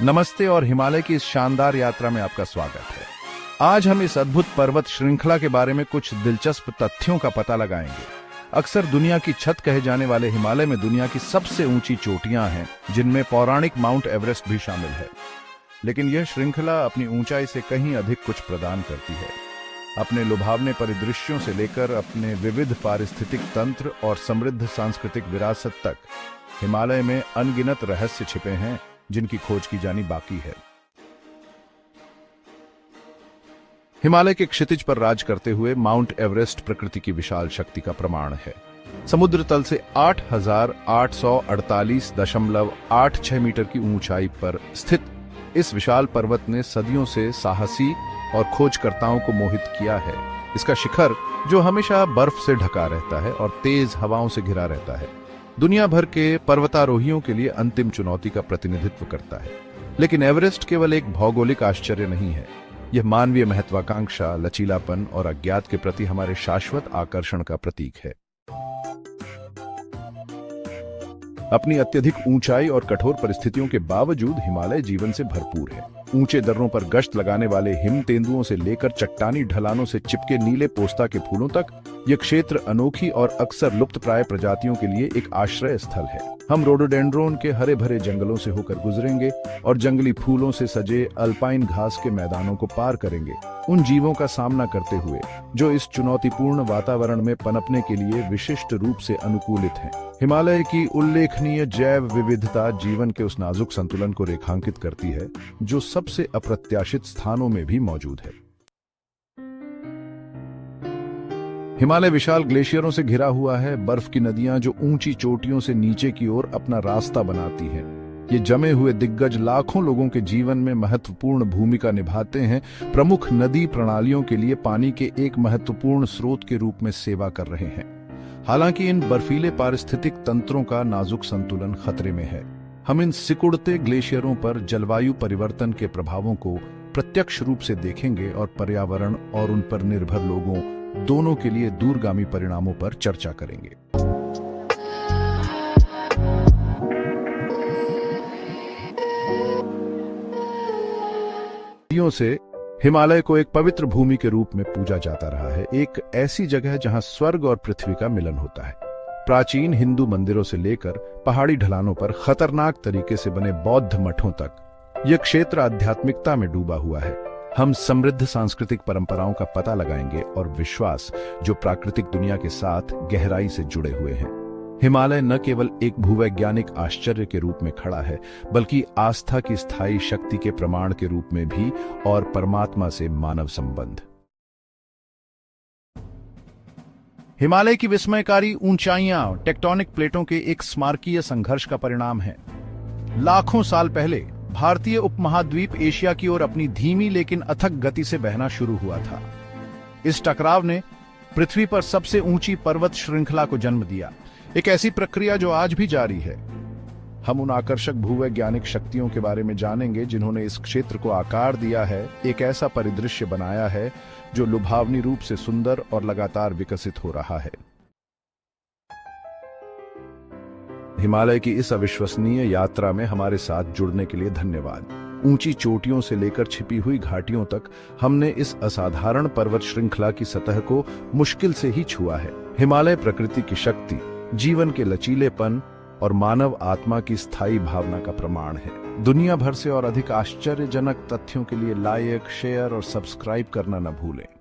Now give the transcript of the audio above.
नमस्ते और हिमालय की इस शानदार यात्रा में आपका स्वागत है। आज हम इस अद्भुत पर्वत श्रृंखला के बारे में कुछ दिलचस्प तथ्यों का पता लगाएंगे। अक्सर दुनिया की छत कहे जाने वाले हिमालय में दुनिया की सबसे ऊंची चोटियां हैं, जिनमें पौराणिक माउंट एवरेस्ट भी शामिल है। लेकिन यह श्रृंखला अपनी ऊंचाई से कहीं अधिक कुछ प्रदान करती है। अपने लुभावने परिदृश्यों से लेकर अपने विविध पारिस्थितिक तंत्र और समृद्ध सांस्कृतिक विरासत तक हिमालय में अनगिनत रहस्य छिपे हैं, जिनकी खोज की जानी बाकी है। हिमालय के क्षितिज पर राज करते हुए माउंट एवरेस्ट प्रकृति की विशाल शक्ति का प्रमाण है। समुद्र तल से 8,848.86 मीटर की ऊंचाई पर स्थित इस विशाल पर्वत ने सदियों से साहसी और खोजकर्ताओं को मोहित किया है। इसका शिखर, जो हमेशा बर्फ से ढका रहता है और तेज हवाओं से घिरा रहता है, दुनिया भर के पर्वतारोहियों के लिए अंतिम चुनौती का प्रतिनिधित्व करता है। लेकिन एवरेस्ट केवल एक भौगोलिक आश्चर्य नहीं है। यह मानवीय महत्वाकांक्षा, लचीलापन और अज्ञात के प्रति हमारे शाश्वत आकर्षण का प्रतीक है। अपनी अत्यधिक ऊंचाई और कठोर परिस्थितियों के बावजूद हिमालय जीवन से भरपूर है। ऊंचे दर्रों पर गश्त लगाने वाले हिम तेंदुओं से लेकर चट्टानी ढलानों से चिपके नीले पोस्ता के फूलों तक, यह क्षेत्र अनोखी और अक्सर लुप्तप्राय प्रजातियों के लिए एक आश्रय स्थल है। हम रोडोडेंड्रोन के हरे भरे जंगलों से होकर गुजरेंगे और जंगली फूलों से सजे अल्पाइन घास के मैदानों को पार करेंगे, उन जीवों का सामना करते हुए जो इस चुनौतीपूर्ण वातावरण में पनपने के लिए विशिष्ट रूप से अनुकूलित हैं। हिमालय की उल्लेखनीय जैव विविधता जीवन के उस नाजुक संतुलन को रेखांकित करती है, जो सबसे अप्रत्याशित स्थानों में भी मौजूद है। हिमालय विशाल ग्लेशियरों से घिरा हुआ है। बर्फ की नदियां जो ऊंची चोटियों से नीचे की ओर अपना रास्ता बनाती हैं। ये जमे हुए दिग्गज लाखों लोगों के जीवन में महत्वपूर्ण भूमिका निभाते हैं, प्रमुख नदी प्रणालियों के लिए पानी के एक महत्वपूर्ण स्रोत के रूप में सेवा कर रहे हैं। हालांकि इन बर्फीले पारिस्थितिक तंत्रों का नाजुक संतुलन खतरे में है। हम इन सिकुड़ते ग्लेशियरों पर जलवायु परिवर्तन के प्रभावों को प्रत्यक्ष रूप से देखेंगे और पर्यावरण और उन पर निर्भर लोगों दोनों के लिए दूरगामी परिणामों पर चर्चा करेंगे। सदियों से हिमालय को एक पवित्र भूमि के रूप में पूजा जाता रहा है, एक ऐसी जगह जहां स्वर्ग और पृथ्वी का मिलन होता है। प्राचीन हिंदू मंदिरों से लेकर पहाड़ी ढलानों पर खतरनाक तरीके से बने बौद्ध मठों तक, यह क्षेत्र आध्यात्मिकता में डूबा हुआ है। हम समृद्ध सांस्कृतिक परंपराओं का पता लगाएंगे और विश्वास जो प्राकृतिक दुनिया के साथ गहराई से जुड़े हुए हैं। हिमालय न केवल एक भूवैज्ञानिक आश्चर्य के रूप में खड़ा है, बल्कि आस्था की स्थायी शक्ति के प्रमाण के रूप में भी, और परमात्मा से मानव संबंध। हिमालय की विस्मयकारी ऊंचाइयां टेक्टोनिक प्लेटों के एक स्मारकीय संघर्ष का परिणाम है। लाखों साल पहले भारतीय उपमहाद्वीप एशिया की ओर अपनी धीमी लेकिन अथक गति से बहना शुरू हुआ था। इस टकराव ने पृथ्वी पर सबसे ऊंची पर्वत श्रृंखला को जन्म दिया, एक ऐसी प्रक्रिया जो आज भी जारी है। हम उन आकर्षक भूवैज्ञानिक शक्तियों के बारे में जानेंगे जिन्होंने इस क्षेत्र को आकार दिया है, एक ऐसा परिदृश्य बनाया है जो लुभावनी रूप से सुंदर और लगातार विकसित हो रहा है। हिमालय की इस अविश्वसनीय यात्रा में हमारे साथ जुड़ने के लिए धन्यवाद। ऊंची चोटियों से लेकर छिपी हुई घाटियों तक हमने इस असाधारण पर्वत श्रृंखला की सतह को मुश्किल से ही छुआ है। हिमालय प्रकृति की शक्ति, जीवन के लचीलेपन और मानव आत्मा की स्थायी भावना का प्रमाण है। दुनिया भर से और अधिक आश्चर्यजनक तथ्यों के लिए लाइक, शेयर और सब्सक्राइब करना न भूलें।